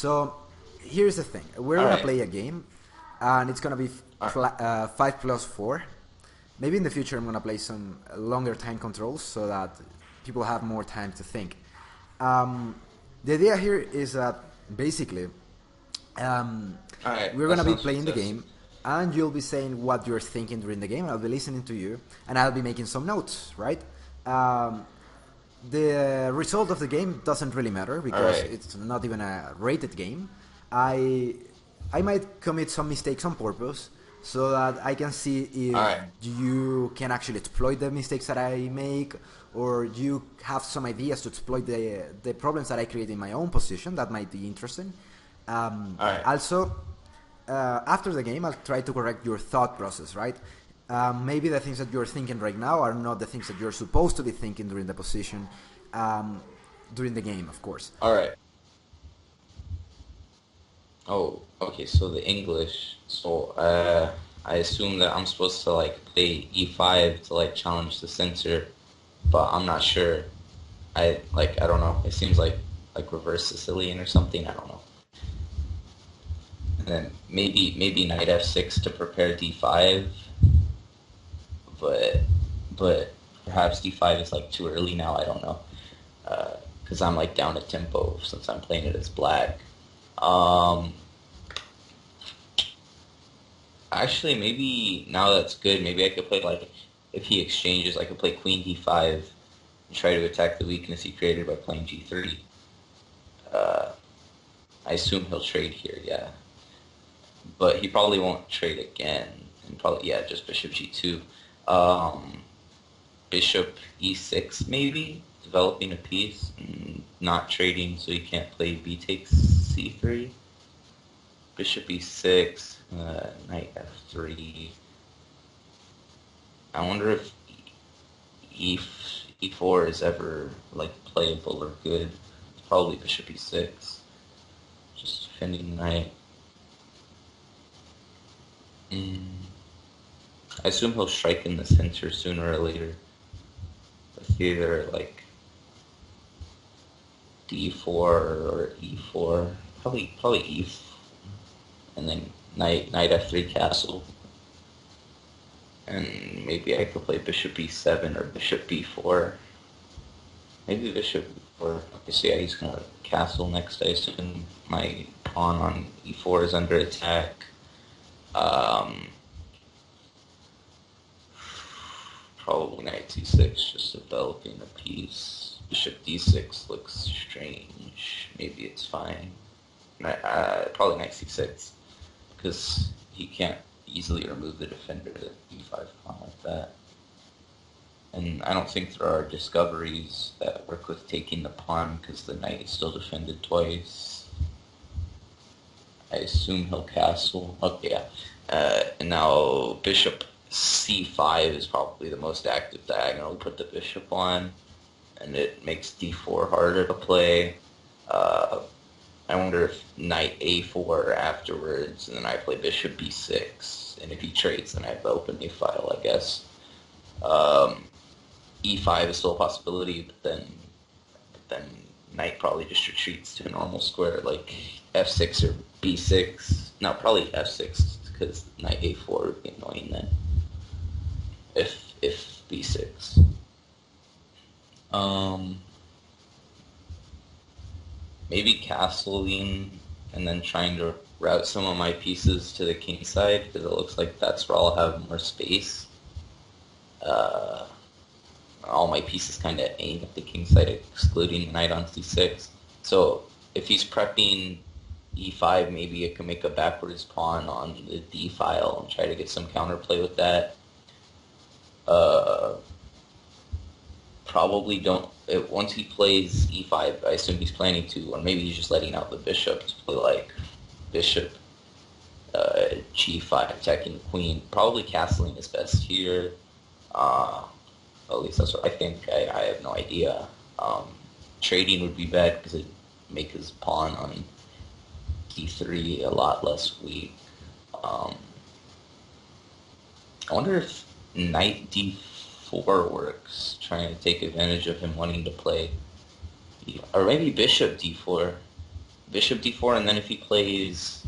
So here's the thing: we're All gonna right. play a game, and it's gonna be All 5+4. Maybe in the future I'm gonna play some longer time controls so that people have more time to think. Um, the idea here is that basically um, right. we're That gonna be sounds playing the fantastic. game, and you'll be saying what you're thinking during the game. I'll be listening to you, and I'll be making some notes, right? Um, the result of the game doesn't really matter All because right. it's not even a rated game. I I might commit some mistakes on purpose so that I can see All if right. you can actually exploit the mistakes that I make, or you have some ideas to exploit the problems that I create in my own position. That might be interesting. All right. Also, after the game, I'll try to correct your thought process, right? Maybe the things that you're thinking right now are not the things that you're supposed to be thinking during the position, um, during the game, of course. All right. Oh, okay. So the English. So I assume that I'm supposed to like play E5 to like challenge the censor, but I'm not sure. I don't know. It seems like reverse Sicilian or something. I don't know. And then maybe knight F6 to prepare D5, but but perhaps D5 is like too early now. I don't know. Because I'm like down a tempo since I'm playing it as black. Um, Actually, maybe now that's good. Maybe I could play like if he exchanges, I could play Queen D5 and try to attack the weakness he created by playing G3. Uh, I assume he'll trade here, yeah, but he probably won't trade again. And probably just Bishop G2, um, Bishop E6 maybe developing a piece, and not trading so he can't play B takes C3. Bishop E6, Knight F3. I wonder if E E4 is ever like playable or good. It's probably Bishop E6, just defending the knight. Mm. I assume he'll strike in the center sooner or later. With either like D4 or E4, probably E4, and then knight F3 castle. And maybe I could play Bishop E7 or Bishop B4. Maybe Bishop B4. Okay, so yeah, he's gonna castle next. I assume my pawn on E4 is under attack. Um, Probably knight C6, just developing a piece. Bishop D6 looks strange. Maybe it's fine. Probably knight C6, because he can't easily remove the defender to E5 pawn like that. And I don't think there are discoveries that work with taking the pawn because the knight is still defended twice. I assume he'll castle. Okay, yeah. And now bishop c5 is probably the most active diagonal to put the bishop on, and it makes d4 harder to play. I wonder if knight a4 afterwards, and then I play bishop b6, and if he trades, then I have to open a file, I guess. E5 is still a possibility, but then knight probably just retreats to a normal square, like f6 or b6. No, probably f6, because knight a4 would be annoying then. If b6. Maybe castling and then trying to route some of my pieces to the king side, because it looks like that's where I'll have more space. All my pieces kind of aim at the king side, excluding the knight on c6. So if he's prepping e5, maybe I can make a backwards pawn on the d file and try to get some counterplay with that. Probably don't. Once he plays e5, I assume he's planning to, or maybe he's just letting out the bishop to play like bishop g5, attacking the queen. Probably castling is best here. At least that's what I think. I have no idea. Trading would be bad because it'd make his pawn on d3 a lot less weak. I wonder if knight d4 works, trying to take advantage of him wanting to play, or maybe bishop d4. bishop d4, and then if he plays...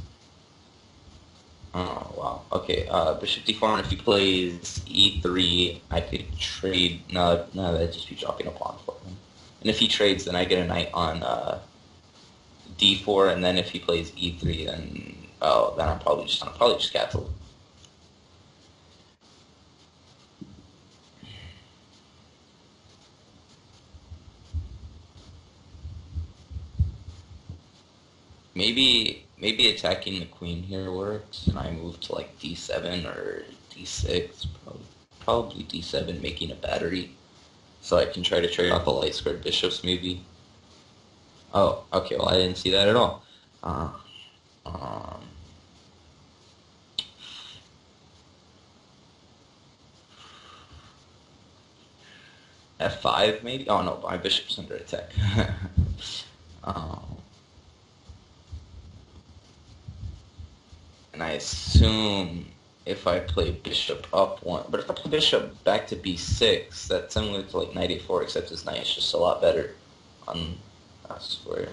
Oh, wow. Okay, bishop d4, and if he plays e3, I could trade... No, that'd just be dropping a pawn for him. And if he trades, then I get a knight on d4, and then if he plays e3, then... Oh, then I'm probably just castle. Maybe attacking the queen here works, and I move to like d7 or d6. Probably d7, making a battery, so I can try to trade off the light squared bishops. Maybe. Oh, okay. Well, I didn't see that at all. Uh, um, f5 maybe. Oh no, my bishop's under attack. um, and I assume if I play bishop up one, but if I play bishop back to b6, that's similar to like knight a4, except this knight is just a lot better on that square.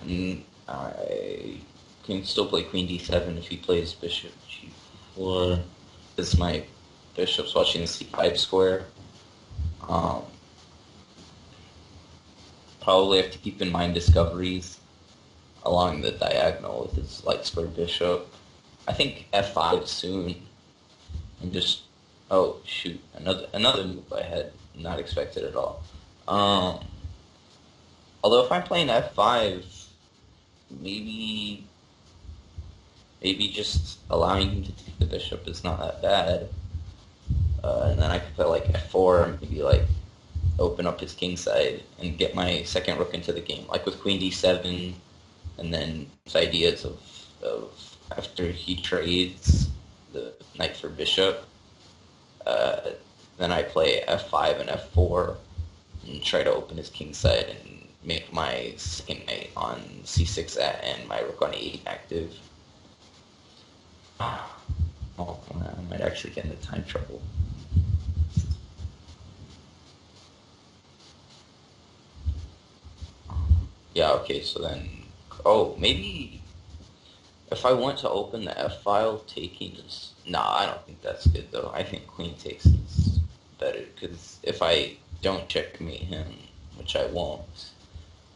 And I can still play queen d7 if he plays bishop g4. Because my bishop's watching the c5 square. Probably have to keep in mind discoveries along the diagonal with his light square bishop. I think f5 soon. And just... Oh, shoot. Another move I had not expected at all. Although if I'm playing f5, maybe just allowing him to take the bishop is not that bad. And then I could play like f4, maybe like open up his king side and get my second rook into the game, like with queen d7, and then his ideas of after he trades the knight for bishop, then I play f5 and f4 and try to open his king side and make my second knight on c6 and my rook on e8 active. Oh, I might actually get into time trouble. Yeah, okay, so then... Oh, maybe... If I want to open the f-file, taking is... Nah, I don't think that's good, though. I think queen takes is better, because if I don't checkmate him, which I won't,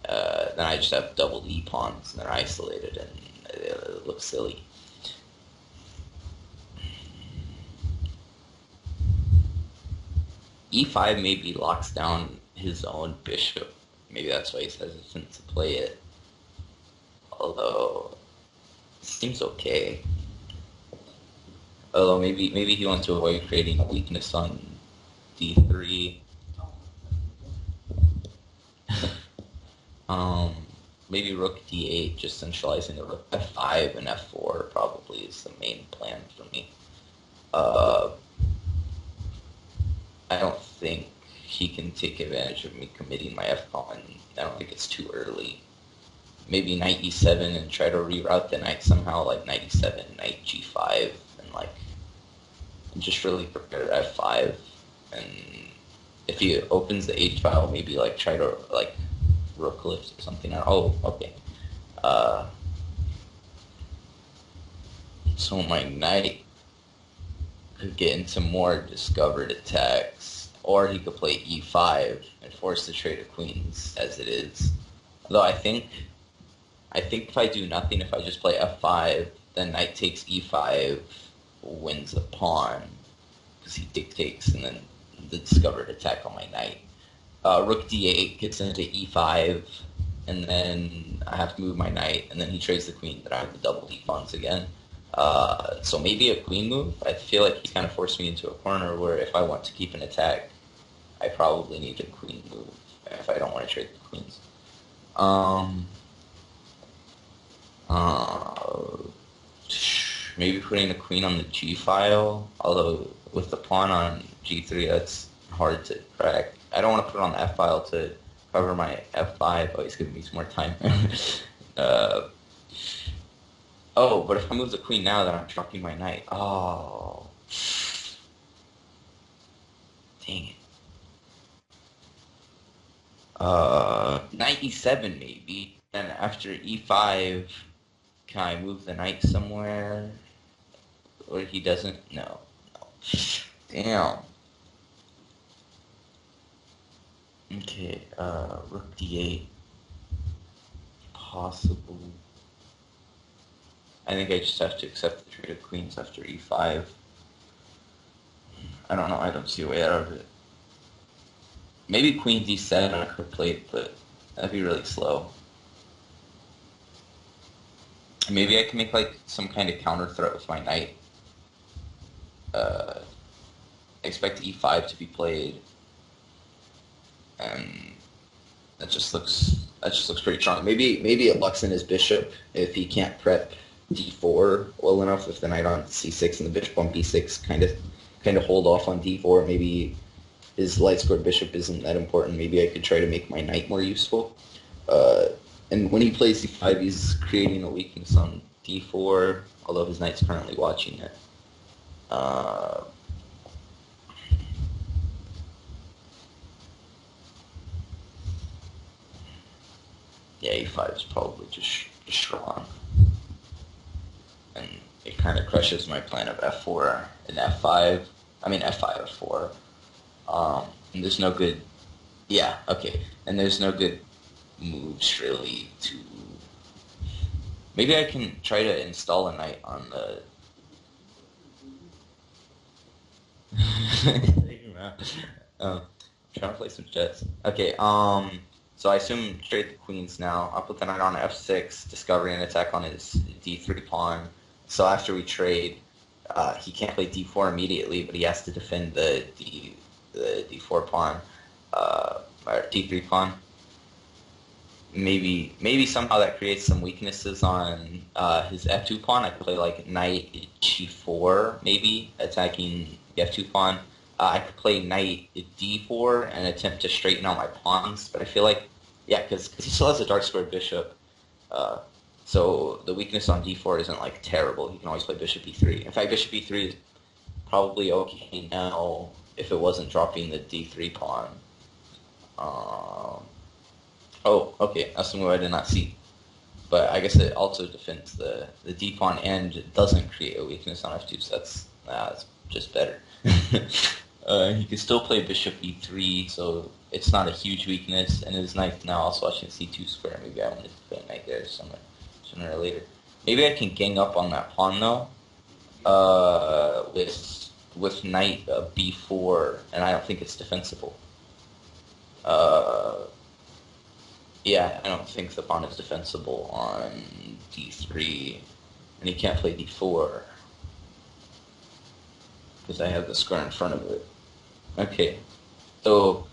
then I just have double e-pawns, and they're isolated, and it looks silly. e5 maybe locks down his own bishop. Maybe that's why he's hesitant to play it. Although, it seems okay. Although maybe he wants to avoid creating a weakness on d3. Maybe rook d8, just centralizing the rook. f5 and f4 probably is the main plan for me. I don't think he can take advantage of me committing my f-pawn. I don't think it's too early. Maybe knight e7 and try to reroute the knight somehow, like knight e7, knight g5, and just really prepare f5. And if he opens the h file, maybe like try to like rook lift or something. Oh, okay. So my knight could get into more discovered attacks, or he could play e5 and force the trade of queens as it is. Though I think if I do nothing, if I just play f5, then knight takes e5 wins the pawn because he dictates, and then the discovered attack on my knight. Rook d8 gets into e5, and then I have to move my knight, and then he trades the queen, then I have to double d-pawns again. So maybe a queen move. I feel like he kind of forced me into a corner where if I want to keep an attack, I probably need a queen move if I don't want to trade the queens. Maybe putting a queen on the g file, although with the pawn on g3, that's hard to crack. I don't want to put it on the f file to cover my f5. Oh, he's giving me some more time. Oh, but if I move the queen now, then I'm dropping my knight. Oh. Dang it. Knight e7 maybe. Then after e5, can I move the knight somewhere? Or he doesn't? No. Damn. Okay, rook d8. Possible. I think I just have to accept the trade of queens after e5. I don't know, I don't see a way out of it. Maybe queen d7 I could play it, but that'd be really slow. Maybe I can make like some kind of counter threat with my knight. I expect e5 to be played, and that just looks pretty strong. Maybe it locks in his bishop if he can't prep d4 well enough. If the knight on c6 and the bishop on b6 kind of hold off on d4, maybe his light scored bishop isn't that important. Maybe I could try to make my knight more useful. And when he plays d5, he's creating a weakness on d4, although his knight's currently watching it. Yeah, e5 is probably just strong. And it kind of crushes my plan of f4 and f5. I mean f5, f4. And there's no good... Yeah, okay. And there's no good moves, really, to... Maybe I can try to install a knight on the... I'm trying to play some chess. Okay, so I assume trade the queens now. I'll put the knight on f6, discovering an attack on his d3 pawn. So after we trade, he can't play d4 immediately, but he has to defend the d4 pawn, or d3 pawn. Maybe somehow that creates some weaknesses on his f2 pawn. I could play like knight g4, maybe attacking the f2 pawn. I could play knight d4 and attempt to straighten out my pawns, but I feel like, yeah, because he still has a dark squared bishop, so the weakness on d4 isn't like terrible. He can always play bishop e3. In fact, bishop e3 is probably okay now if it wasn't dropping the d3 pawn. Oh, okay, that's something I did not see. But I guess it also defends the d pawn and doesn't create a weakness on f2, so that's just better. He can still play bishop e3, so it's not a huge weakness. And his knight now also watching c2 square. Maybe I wanted to play a knight there sooner or later. Maybe I can gang up on that pawn though, with knight b4, and I don't think it's defensible. Yeah, I don't think the pawn is defensible on d3, and he can't play d4 because I have the square in front of it. Okay, so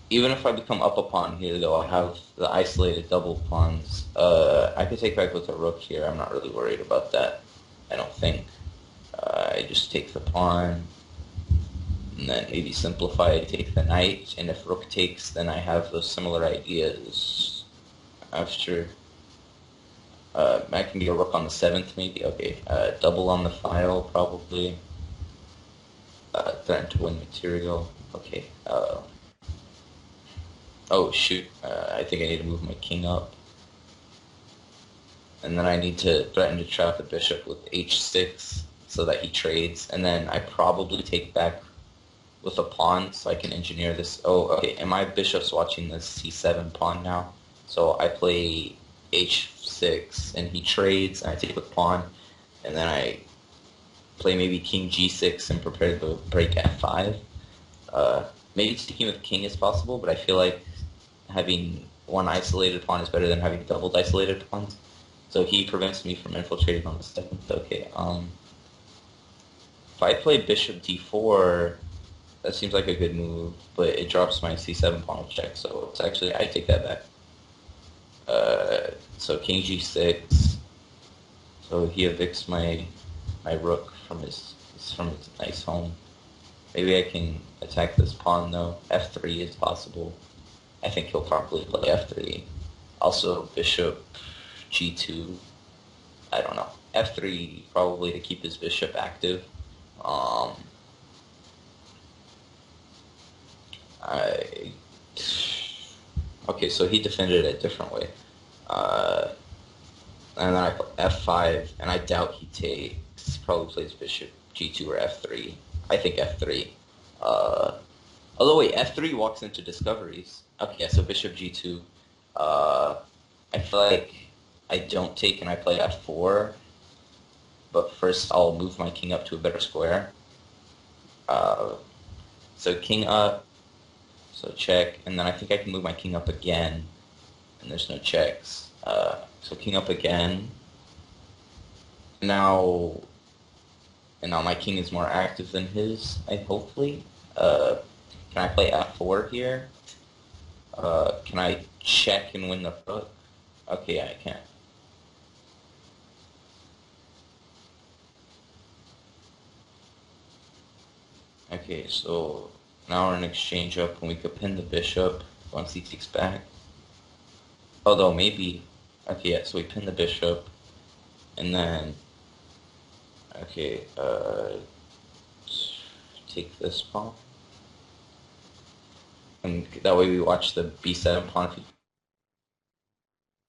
even if I become up a pawn here, though, I have the isolated double pawns. I could take back with a rook here. I'm not really worried about that. I don't think. I just take the pawn, and then maybe simplify, take the knight, and if rook takes, then I have those similar ideas after. I can get a rook on the 7th, maybe. Okay, double on the file, probably. Threaten to win material. Okay. Oh, shoot. I think I need to move my king up. And then I need to threaten to trap the bishop with h6 so that he trades. And then I probably take back with a pawn so I can engineer this. Oh, okay. And my bishop's watching this c7 pawn now. So I play h6 and he trades and I take with pawn. And then I play maybe king g6 and prepare to break f5. Maybe taking with king is possible, but I feel like having one isolated pawn is better than having doubled isolated pawns. So he prevents me from infiltrating on the 7th. Okay. If I play bishop d4, that seems like a good move, but it drops my c7 pawn check, so it's actually, I take that back. So king g6. So he evicts my rook from his nice home. Maybe I can attack this pawn though. f3 is possible. I think he'll probably play f3. Also bishop g2. I don't know. f3 probably to keep his bishop active. Okay, so he defended it a different way. Uh, and then I put f5, and I doubt he takes. He probably plays bishop g2 or f3. I think f3. Uh, Although wait, f3 walks into discoveries. Okay, yeah, so bishop g2. Uh, I feel like I don't take and I play f4, but first I'll move my king up to a better square. Uh, so king up, so check, and then I think I can move my king up again, and there's no checks. So king up again. Now, and now my king is more active than his, hopefully. Can I play f4 here? Can I check and win the rook? Okay, yeah, I can. Okay, so now we're in exchange up, and we could pin the bishop once he takes back. Although maybe, okay, yeah, so we pin the bishop, and then, okay, take this pawn. And that way we watch the b7 pawn.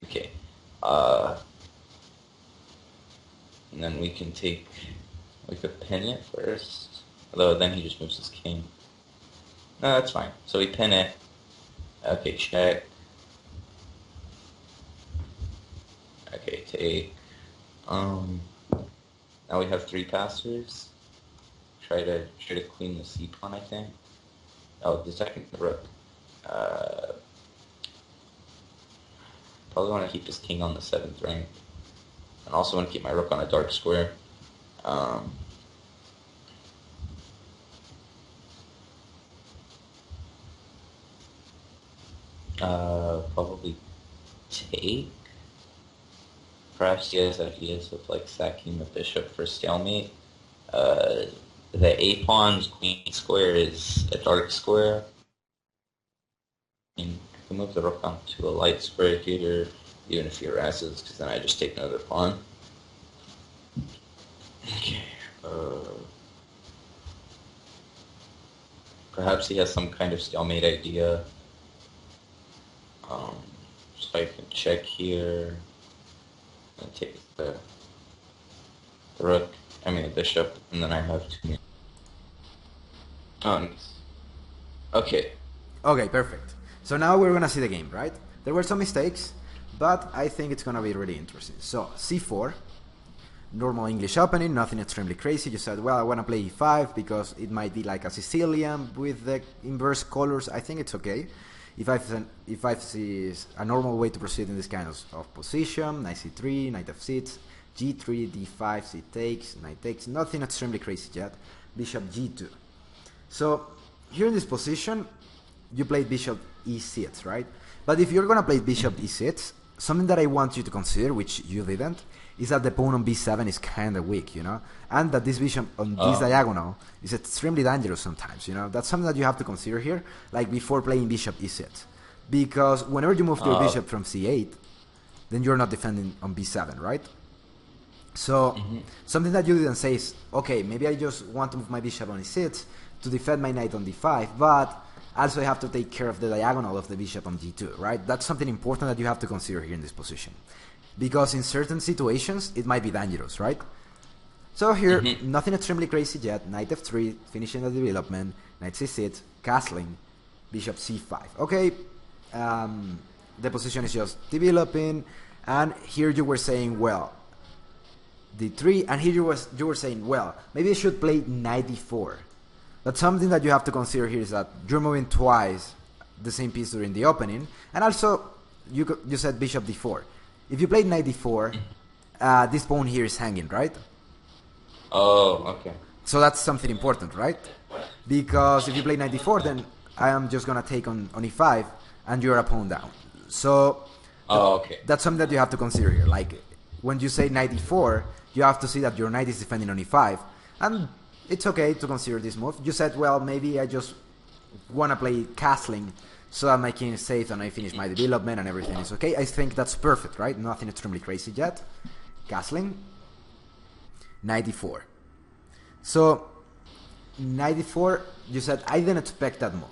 Okay, and then we can take, we could pin it first. Although then he just moves his king. No, that's fine. So we pin it. Okay, check. Okay, take. Now we have 3 passers. Try to queen the c pawn, I think. Oh, the second rook. Probably want to keep his king on the 7th rank. And also want to keep my rook on a dark square. Probably take. Perhaps he has ideas of like sacking the bishop for stalemate. The a pawn's queen square is a dark square. And I can move the rook onto a light square here, even if he harasses, because then I just take another pawn. Okay. Perhaps he has some kind of stalemate idea. So I can check here and take the rook, the bishop, and then I have 2. Oh, nice. Okay. Okay, perfect. So now we're gonna see the game, right? There were some mistakes, but I think it's gonna be really interesting. So c4, normal English opening, nothing extremely crazy. You said, well, I wanna play e5 because it might be like a Sicilian with the inverse colors. I think it's okay. e5 is a normal way to proceed in this kind of position. Knight c3, knight f6, g3, d5, c takes, knight takes. Nothing extremely crazy yet. Bishop g2. So here in this position, you played bishop e6, right? But if you're gonna play bishop e6, something that I want you to consider, which you didn't, is that the pawn on b7 is kind of weak, you know? And that this bishop on this diagonal is extremely dangerous sometimes, you know? That's something that you have to consider here, like before playing bishop e6. Because whenever you move your bishop from c8, then you're not defending on b7, right? So something that you didn't say is, okay, maybe I just want to move my bishop on e6 to defend my knight on d5, but also I have to take care of the diagonal of the bishop on g2, right? That's something important that you have to consider here in this position. Because in certain situations, it might be dangerous, right? So here, nothing extremely crazy yet. Knight f3, finishing the development. Knight c6, castling. Bishop c5. Okay, the position is just developing. And here you were saying, well, d3. And here you were saying, well, maybe I should play knight d4. But something that you have to consider here is that you're moving twice the same piece during the opening. And also, you said bishop d4. If you played knight d4, this pawn here is hanging, right? Oh, okay. So that's something important, right? Because if you play knight d4, then I am just going to take on e5, and you're a pawn down. So okay. That's something that you have to consider here. Like, when you say knight d4, you have to see that your knight is defending on e5. And it's okay to consider this move. You said, well, maybe I just want to play castling so that my king is safe and I finish my development and everything is okay. I think that's perfect, right? Nothing extremely crazy yet. Castling. Knight d4. So, knight d4, you said, I didn't expect that move.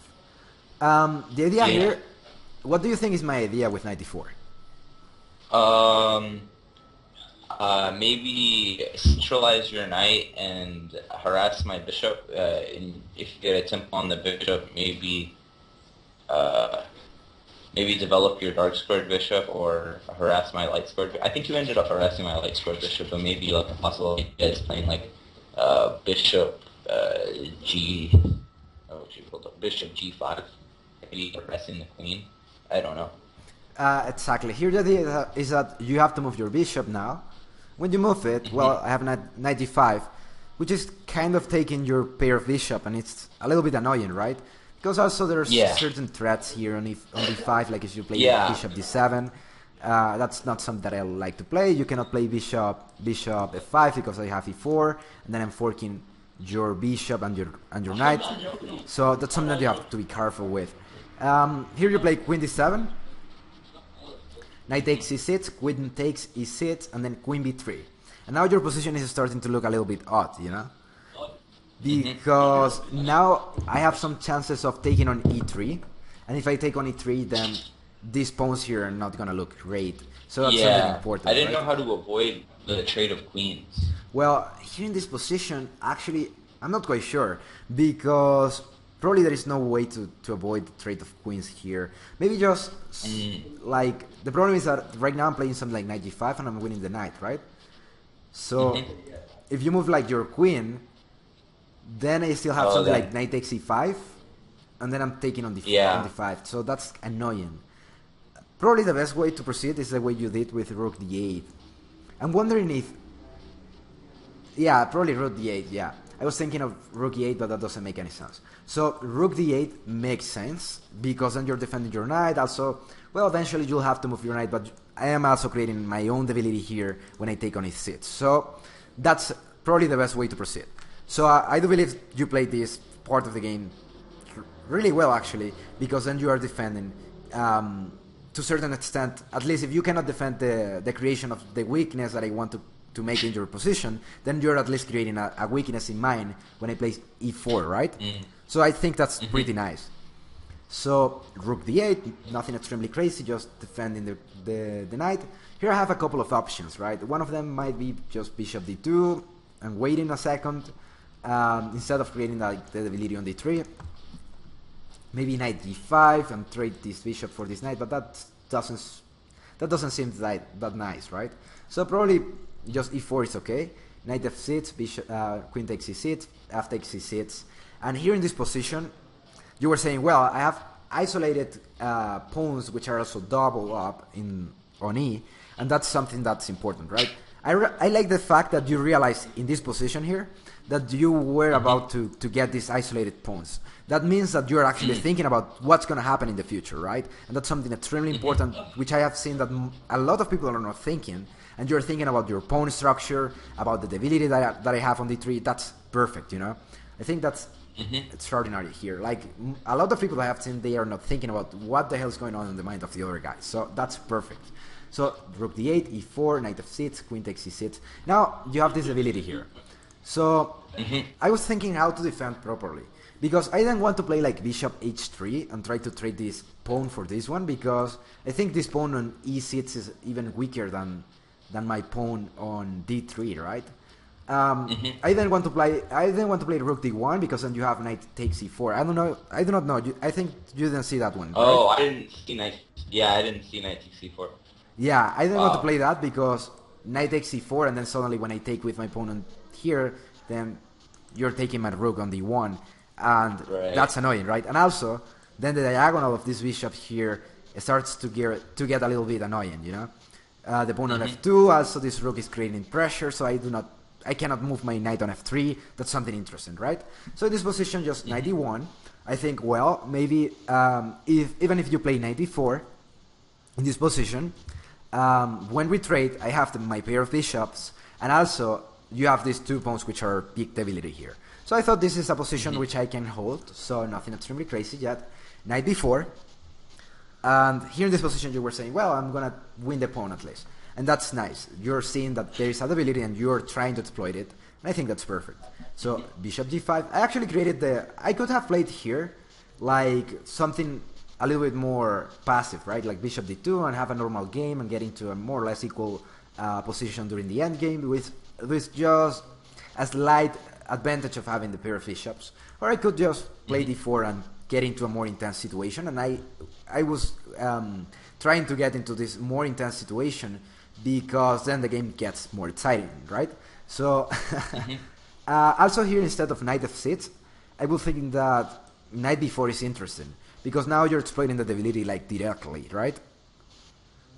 The idea here, what do you think is my idea with knight d4? Um, maybe centralize your knight and harass my bishop. And if you get a tempo on the bishop, uh, maybe develop your dark squared bishop or harass my light squared. I think you ended up harassing my light squared bishop, but maybe like a possible idea is playing like bishop G. Oh, shoot, hold up. Bishop G5. Maybe harassing the queen. I don't know. Exactly. Here the idea is that you have to move your bishop now. When you move it, well, I have knight d5, which is kind of taking your pair of bishop, and it's a little bit annoying, right? Because also there's certain threats here on d5, like if you play bishop d7. That's not something that I like to play. You cannot play bishop f5 because I have e4, and then I'm forking your bishop and your knight. So that's something that you have to be careful with. Here you play queen d7. Knight takes e6, queen takes e6, and then queen b3. And now your position is starting to look a little bit odd, you know? Because now I have some chances of taking on e3. And if I take on e3, then these pawns here are not going to look great. So that's something important. I didn't know how to avoid the trade of queens. Well, here in this position, actually, I'm not quite sure. Because probably there is no way to avoid the trade of queens here. Maybe just like the problem is that right now I'm playing something like knight g5 and I'm winning the knight, right? So if you move like your queen, then I still have something like knight takes e5, and then I'm taking on d5. So that's annoying. Probably the best way to proceed is the way you did with rook d8. I'm wondering if probably rook d8. Yeah, I was thinking of rook e8, but that doesn't make any sense. So rook d8 makes sense because then you're defending your knight. Also, well, eventually you'll have to move your knight, but I am also creating my own debility here when I take on e6. So that's probably the best way to proceed. So I do believe you played this part of the game really well, actually, because then you are defending to a certain extent. At least if you cannot defend the creation of the weakness that I want to make in your position, then you're at least creating a weakness in mine when I play e4, right? So I think that's pretty nice. So rook d8, nothing extremely crazy, just defending the knight. Here I have a couple of options, right? One of them might be just bishop d2 and waiting a second instead of creating like the debility on d3. Maybe knight d5 and trade this bishop for this knight, but that doesn't seem that nice, right? So probably just e4 is okay. Knight f6, bishop, queen takes e6, f takes e6, and here in this position, you were saying, well, I have isolated pawns which are also double up on e, and that's something that's important, right? I like the fact that you realize in this position here that you were about to get these isolated pawns. That means that you're actually thinking about what's going to happen in the future, right? And that's something extremely important, which I have seen that a lot of people are not thinking. And you're thinking about your pawn structure, about the debility that I have on d3. That's perfect, you know? I think that's extraordinary here. Like, a lot of people I have seen, they are not thinking about what the hell is going on in the mind of the other guy. So that's perfect. So rook d8, e4, knight f6, queen takes e6. Now you have this ability here. So I was thinking how to defend properly. Because I didn't want to play like bishop h3 and try to trade this pawn for this one, because I think this pawn on e6 is even weaker than my pawn on d3, right? I didn't want to play rook d1 because then you have knight takes e4. I do not know. I think you didn't see that one. Oh, right? I didn't see knight. Yeah, I didn't see knight takes e4. Yeah, I didn't want to play that because knight takes e4, and then suddenly when I take with my pawn on here, then you're taking my rook on d1. And that's annoying, right? And also, then the diagonal of this bishop here starts to get a little bit annoying, you know? The pawn on f2, also this rook is creating pressure, so I cannot move my knight on f3. That's something interesting, right? So in this position, just knight d1. I think, well, maybe even if you play knight d4 in this position, when we trade, I have my pair of bishops, and also you have these two pawns which are big debility here. So I thought this is a position which I can hold, so nothing extremely crazy yet. Knight b4, and here in this position you were saying, well, I'm gonna win the pawn at least. And that's nice. You're seeing that there is a debility and you're trying to exploit it, and I think that's perfect. So bishop g5, I actually created I could have played here, like something a little bit more passive, right? Like bishop d2 and have a normal game and get into a more or less equal position during the end game with just a slight advantage of having the pair of bishops. Or I could just play d4 and get into a more intense situation. And I was trying to get into this more intense situation because then the game gets more exciting, right? So also here, instead of knight f6, I was thinking that knight b4 is interesting because now you're exploiting the debility like directly, right?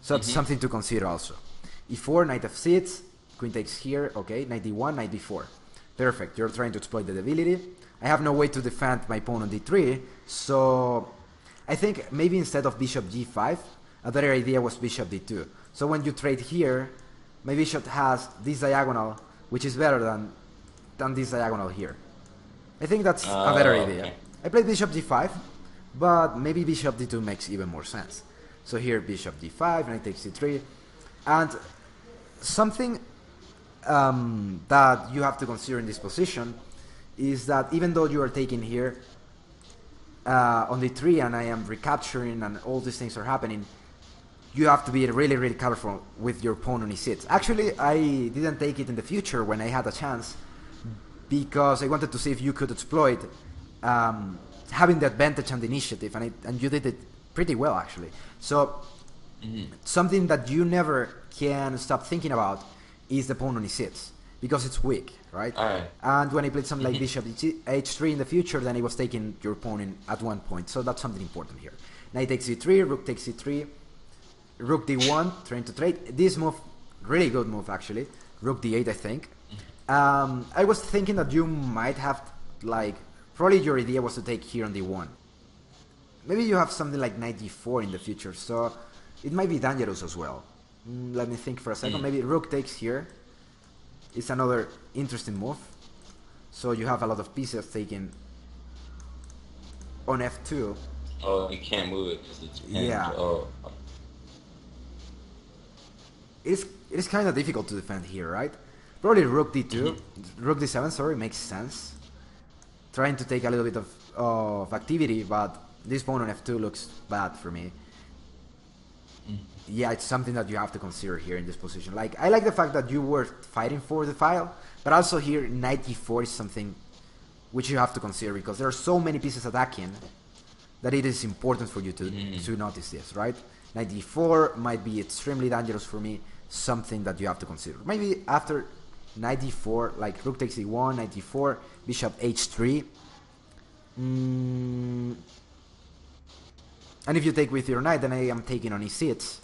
So that's something to consider also. e4, knight f6, queen takes here, okay, knight d1, knight d4. Perfect, you're trying to exploit the debility. I have no way to defend my pawn on d3, so I think maybe instead of bishop g5, a better idea was bishop d2. So when you trade here, my bishop has this diagonal, which is better than this diagonal here. I think that's a better idea. Okay. I played bishop d5, but maybe bishop d2 makes even more sense. So here bishop d5, knight takes d3, and something that you have to consider in this position is that even though you are taking here on d3 and I am recapturing and all these things are happening, you have to be really, really careful with your pawn on e6. Actually, I didn't take it in the future when I had a chance because I wanted to see if you could exploit having the advantage and the initiative, and you did it pretty well, actually. So something that you never can stop thinking about is the pawn on e6 because it's weak, right? And when I played something like bishop h3 in the future, then I was taking your pawn in at one point. So that's something important here. Knight takes e3, rook takes e3, rook d1, trying to trade. This move, really good move actually. Rook d8, I think. I was thinking that you might have, like, probably your idea was to take here on d1. Maybe you have something like knight d4 in the future, so it might be dangerous as well. Let me think for a second. Maybe rook takes here. It's another interesting move. So you have a lot of pieces taken on f2. Oh, you can't move it because it's pinned. Yeah. Oh. It is kind of difficult to defend here, right? Probably rook d2, rook d7, sorry, makes sense. Trying to take a little bit of activity, but this pawn on f2 looks bad for me. Yeah, it's something that you have to consider here in this position. Like, I like the fact that you were fighting for the file, but also here knight d4 is something which you have to consider because there are so many pieces attacking that it is important for you to notice this, right? Knight d4 might be extremely dangerous for me, something that you have to consider. Maybe after knight d4, like rook takes d1, knight d4, bishop h3. And if you take with your knight, then I am taking on e6.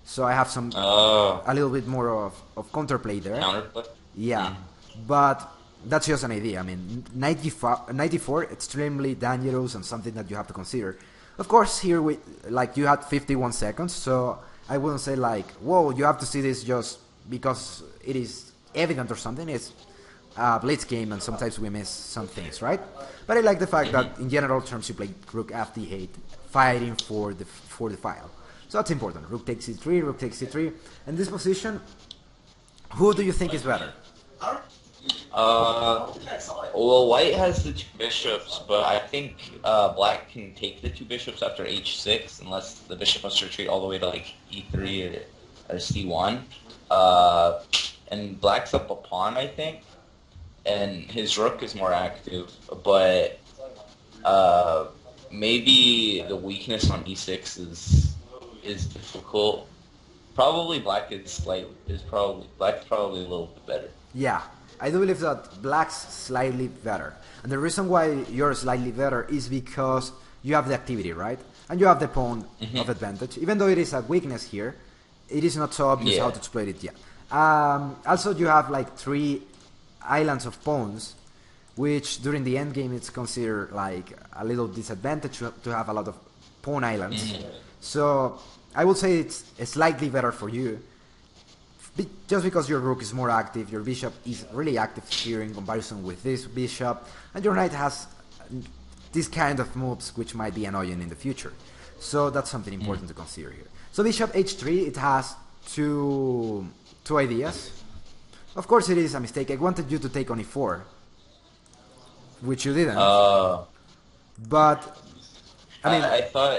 So I have some a little bit more of counterplay there. Counterplay? Yeah, but that's just an idea. I mean, knight d4 extremely dangerous and something that you have to consider. Of course, here you had 51 seconds, so I wouldn't say like, whoa, you have to see this just because it is evident or something. It's a blitz game, and sometimes we miss some things, right? But I like the fact that in general terms you play rook f8, fighting for the file. So that's important. Rook takes c3, rook takes c3. In this position, who do you think is better? Well, white has the two bishops, but I think black can take the two bishops after h6 unless the bishop wants to retreat all the way to like e3 or c1. And black's up a pawn, I think, and his rook is more active, but maybe the weakness on e6 is difficult. Probably black is probably a little bit better. Yeah, I do believe that black's slightly better. And the reason why you're slightly better is because you have the activity, right? And you have the pawn of advantage. Even though it is a weakness here, it is not so obvious how to exploit it yet. Also, you have like 3 islands of pawns, which during the endgame it's considered like a little disadvantage to have a lot of pawn islands. So I would say it's slightly better for you. Just because your rook is more active, your bishop is really active here in comparison with this bishop, and your knight has this kind of moves which might be annoying in the future. So that's something important to consider here. So bishop h3, it has two ideas. Of course it is a mistake. I wanted you to take on e4, which you didn't. But I mean, I thought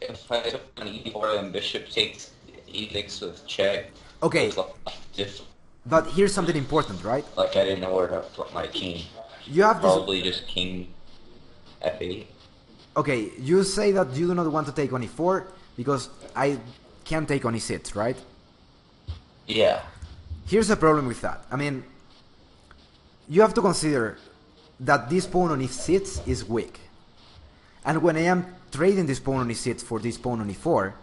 if I took on e4 and bishop takes e6 with check, it okay, was like different. but here's something important, right? Like I didn't know where to put my king. You have this. Probably just king f8. Okay, you say that you do not want to take on e4 because I can take on e6, right? Yeah. Here's the problem with that. I mean, you have to consider that this pawn on e6 is weak. And when I am trading this pawn on e6 for this pawn on e4,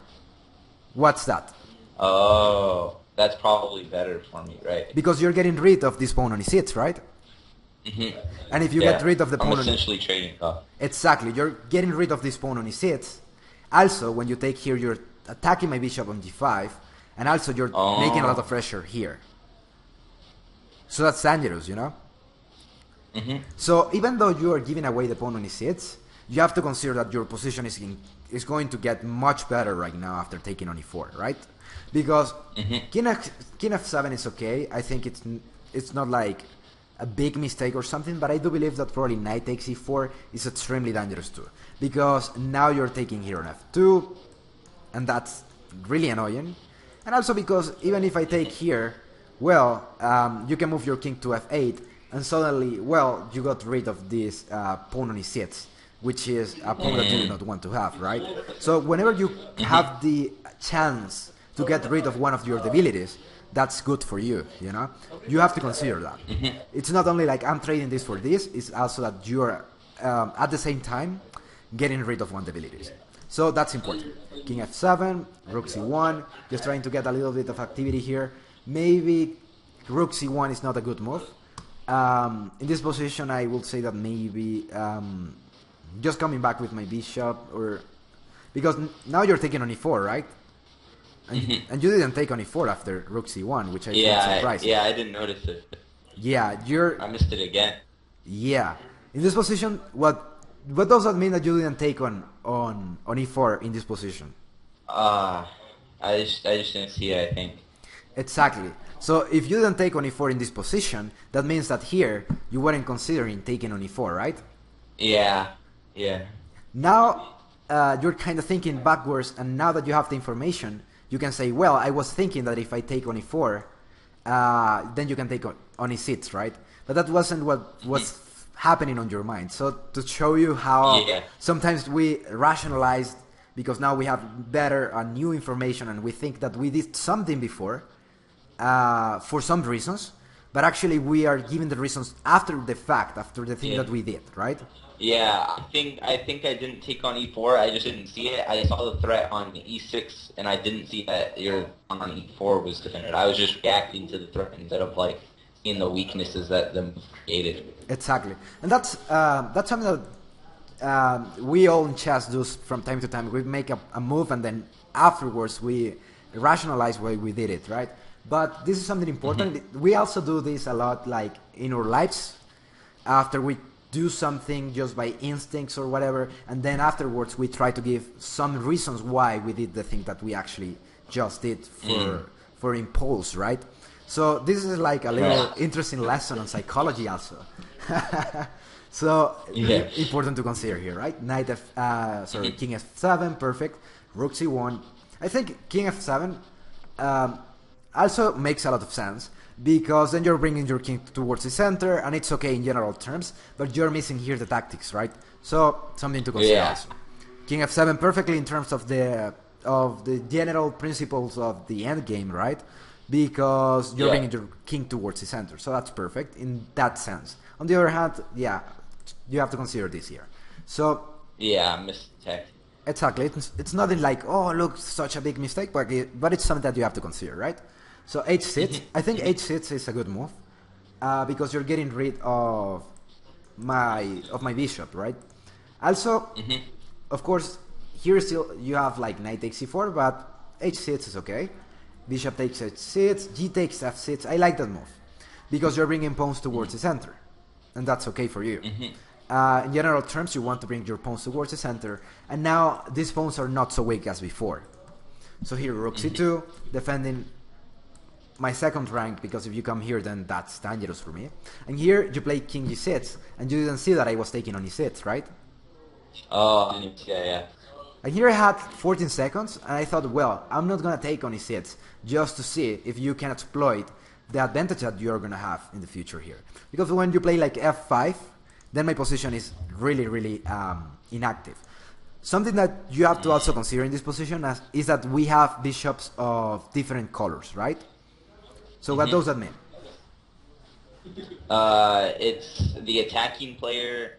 what's that? Oh, that's probably better for me, right? Because you're getting rid of this pawn on e6, right? Mm-hmm. And if you Yeah. get rid of the pawn I'm on essentially trading up. exactly, you're getting rid of this pawn on e6. Also, when you take here, you're attacking my bishop on g5, and also you're making a lot of pressure here. So that's dangerous, you know? Mm-hmm. So even though you are giving away the pawn on e6, you have to consider that your position is going to get much better right now after taking on e4, right? Because king f7 is okay. I think it's not like a big mistake or something, but I do believe that probably knight takes e4 is extremely dangerous too. Because now you're taking here on f2, and that's really annoying. And also because even if I take here, well, you can move your king to f8, and suddenly, well, you got rid of this pawn on e6, which is a pawn that you do not want to have, right? So whenever you have the chance to get rid of one of your debilities, that's good for you, you know? You have to consider that. It's not only like I'm trading this for this, it's also that you're at the same time getting rid of one debilities. So that's important. King f7, rook c1, just trying to get a little bit of activity here. Maybe rook c1 is not a good move. In this position, I will say that maybe just coming back with my bishop, or because now you're taking on e4, right? And you didn't take on e4 after rook c1, which I find surprising. Yeah, I didn't notice it. Yeah, I missed it again. Yeah, in this position, what does that mean that you didn't take on e4 in this position? I just didn't see it, I think. Exactly. So if you didn't take on e4 in this position, that means that here you weren't considering taking on e4, right? Yeah. Now you're kind of thinking backwards, and now that you have the information, you can say, well, I was thinking that if I take on e4, then you can take on e6, right? But that wasn't what was happening on your mind. So to show you how sometimes we rationalized, because now we have better new information, and we think that we did something before for some reasons, but actually we are giving the reasons after the fact, after the thing that we did, right? Yeah, I think I didn't take on e4. I just didn't see it. I saw the threat on e6, and I didn't see that your pawn on e4 was defended. I was just reacting to the threat instead of like seeing the weaknesses that the move created. Exactly, and that's something that we all in chess do from time to time. We make a move, and then afterwards we rationalize why we did it, right? But this is something important. We also do this a lot, like in our lives, after we do something just by instincts or whatever, and then afterwards we try to give some reasons why we did the thing that we actually just did for impulse, right? So this is like a little interesting lesson on psychology also. So important to consider here, right? King f7, perfect. Rook c1. I think king f7 also makes a lot of sense, because then you're bringing your king towards the center, and it's okay in general terms, but you're missing here the tactics, right? So something to consider also. King f7 perfectly in terms of the general principles of the endgame, right? Because you're bringing your king towards the center, so that's perfect in that sense. On the other hand, you have to consider this here. So mistake. Exactly, it's nothing like, oh look, such a big mistake, but it's something that you have to consider, right? So h6, I think h6 is a good move, because you're getting rid of my bishop, right? Also, of course, here still you have like knight takes c4, but h6 is okay. Bishop takes h6, g takes f6. I like that move, because you're bringing pawns towards the center, and that's okay for you. In general terms, you want to bring your pawns towards the center, and now these pawns are not so weak as before. So here rook c2, defending my second rank, because if you come here, then that's dangerous for me. And here you play king g6, and you didn't see that I was taking on e6, right? Oh, yeah, yeah. And here I had 14 seconds, and I thought, well, I'm not gonna take on his hits just to see if you can exploit the advantage that you're gonna have in the future here. Because when you play like f5, then my position is really, really inactive. Something that you have to also consider in this position is that we have bishops of different colors, right? So what does that mean? It's the attacking player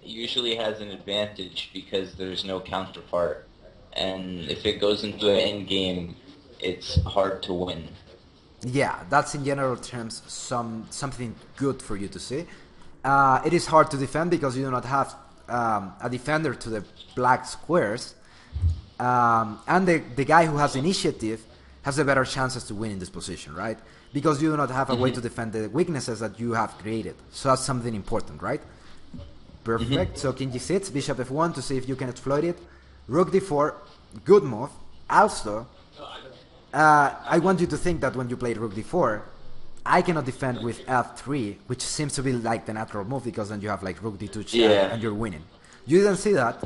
usually has an advantage because there's no counterpart, and if it goes into an end game, it's hard to win. Yeah, that's in general terms something good for you to see. It is hard to defend because you do not have a defender to the black squares, and the guy who has initiative has the better chances to win in this position, right? Because you do not have a way to defend the weaknesses that you have created. So that's something important, right? Perfect. So king g6, bishop f1 to see if you can exploit it. Rook d4, good move. Also, I want you to think that when you play rook d4, I cannot defend with f3, which seems to be like the natural move because then you have like rook d2 check and you're winning. You didn't see that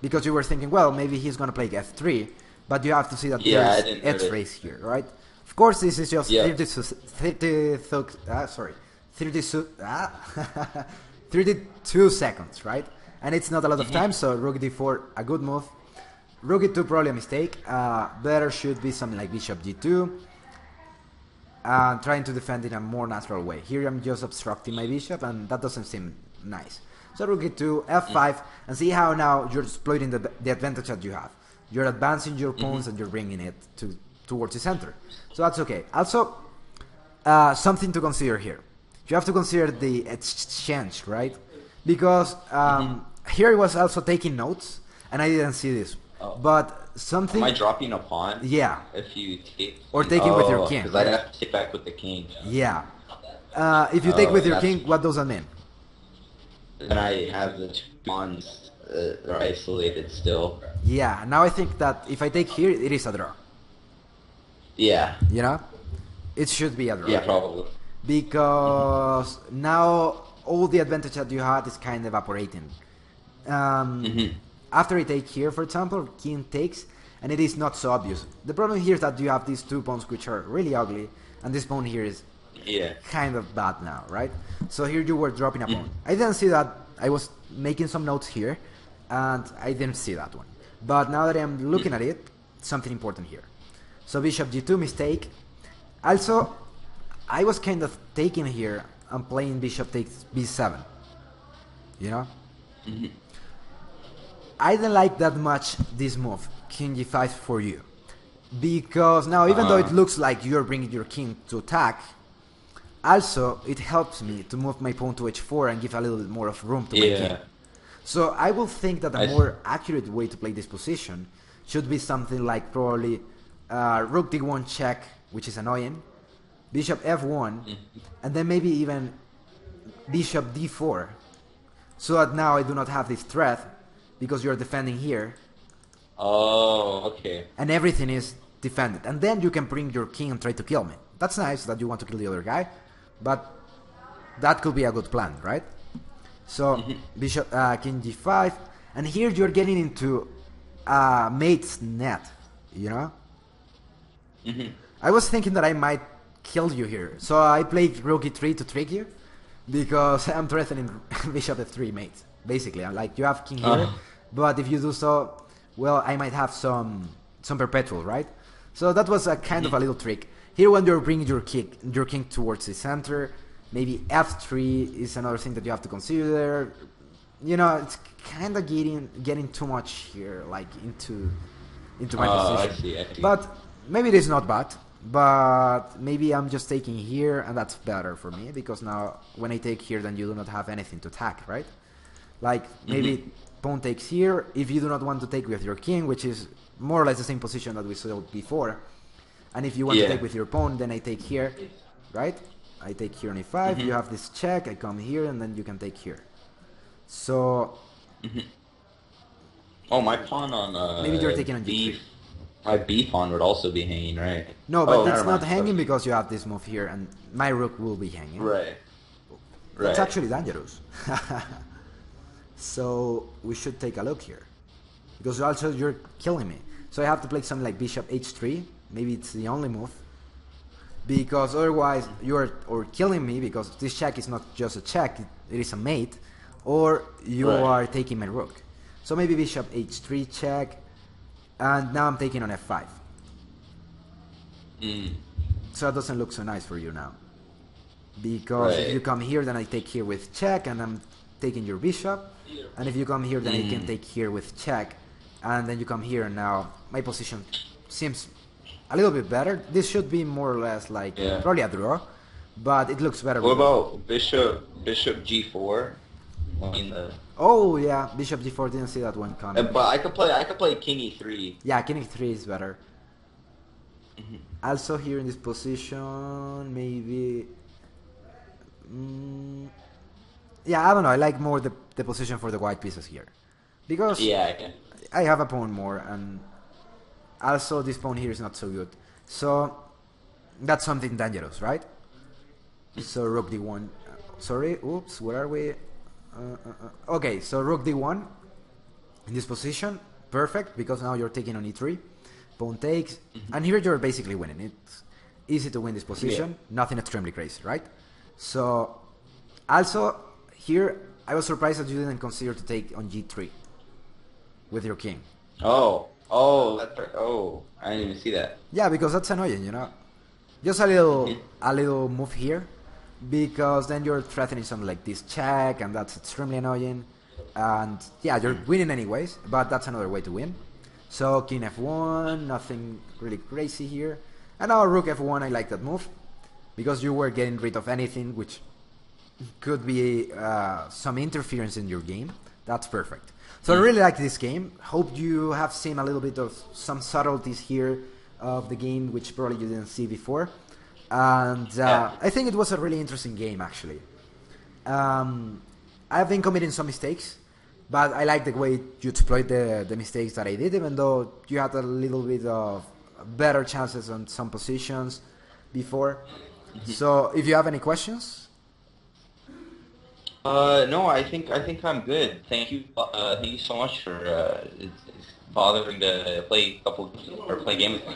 because you were thinking, well, maybe he's going to play f3, but you have to see that there's edge race here, right? Of course, this is just 32 seconds, right? And it's not a lot of time, so rook d4, a good move. Rook e2, probably a mistake. Better should be something like bishop g2. Trying to defend in a more natural way. Here I'm just obstructing my bishop, and that doesn't seem nice. So rook e2, f5, and see how now you're exploiting the advantage that you have. You're advancing your pawns and you're bringing it towards the center. So that's okay. Also, something to consider here. You have to consider the exchange, right? Because here I was also taking notes, and I didn't see this. Oh. But something... Am I dropping a pawn? Yeah. If you take... Or taking with your king. Because I'd have to take back with the king. Yeah. If you take with your king, what does that mean? Then I have the two pawns are isolated still. Yeah, now I think that if I take here, it is a draw. Yeah. You know? It should be a draw. Yeah, probably. Because now all the advantage that you had is kind of evaporating. After I take here, for example, king takes, and it is not so obvious. The problem here is that you have these two pawns which are really ugly, and this pawn here is kind of bad now, right? So here you were dropping a pawn. I didn't see that. I was making some notes here, and I didn't see that one. But now that I'm looking at it, something important here. So bishop g2, mistake. Also, I was kind of taking here and playing bishop takes b7. You know? I didn't like that much this move, king g5 for you. Because now, even though it looks like you're bringing your king to attack, also, it helps me to move my pawn to h4 and give a little bit more of room to my king. So I will think that a more accurate way to play this position should be something like probably rook d1 check, which is annoying, bishop f1, and then maybe even bishop d4, so that now I do not have this threat, because you're defending here. Oh, okay. And everything is defended. And then you can bring your king and try to kill me. That's nice that you want to kill the other guy, but that could be a good plan, right? So, bishop, king g5, and here you're getting into mate's net, you know? I was thinking that I might kill you here, so I played rook e3 to trick you, because I'm threatening bishop f3 mate, basically. I'm like, you have king here, but if you do so, well, I might have some perpetual, right? So that was a kind of a little trick. Here when you're bringing your king towards the center, maybe f3 is another thing that you have to consider. You know, it's kind of getting too much here, like into my position. I see. But maybe it is not bad. But maybe I'm just taking here, and that's better for me, because now when I take here, then you do not have anything to attack, right? Like maybe pawn takes here, if you do not want to take with your king, which is more or less the same position that we saw before. And if you want to take with your pawn, then I take here, right? I take here on e5, you have this check, I come here, and then you can take here. So... Oh, my pawn on maybe you're taking on g3. My b pawn would also be hanging, right? No, but it's not hanging because you have this move here, and my rook will be hanging. Right. It's actually dangerous. So we should take a look here. Because also you're killing me. So I have to play something like bishop h3. Maybe it's the only move. Because otherwise you're or killing me because this check is not just a check, it is a mate. Or you Right. are taking my rook. So maybe bishop h3 check. And now I'm taking on f5. So that doesn't look so nice for you now. Because if you Right. come here, then I take here with check, and I'm taking your bishop. And if you come here, then I can take here with check. And then you come here, and now my position seems a little bit better. This should be more or less like Yeah. probably a draw, but it looks better. What With about bishop g4? I mean, oh yeah, bishop g4, didn't see that one coming. but I could play king e3. Yeah, king e3 is better. Also here in this position, maybe... yeah, I don't know, I like more the position for the white pieces here. Because Yeah. I have a pawn more, and also this pawn here is not so good. So that's something dangerous, right? So rook d1. Sorry, oops, where are we? Okay, so rook d1 in this position, perfect, because now you're taking on e3. Pawn takes, and here you're basically winning. It's easy to win this position, nothing extremely crazy, right? So also here I was surprised that you didn't consider to take on g3 with your king. That's right. I didn't even see that. Yeah, because that's annoying, you know. Just a little move here, because then you're threatening something like this check, and that's extremely annoying. And yeah, you're winning anyways, but that's another way to win. So king f1, nothing really crazy here. And now rook f1, I like that move, because you were getting rid of anything which could be some interference in your game. That's perfect. So I really like this game. Hope you have seen a little bit of some subtleties here of the game, which probably you didn't see before. And I think it was a really interesting game, actually. I've been committing some mistakes, but I like the way you exploit the mistakes that I did, even though you had a little bit of better chances on some positions before. So if you have any questions... No, I think I'm good. Thank you so much for bothering to play a couple or play a game with me.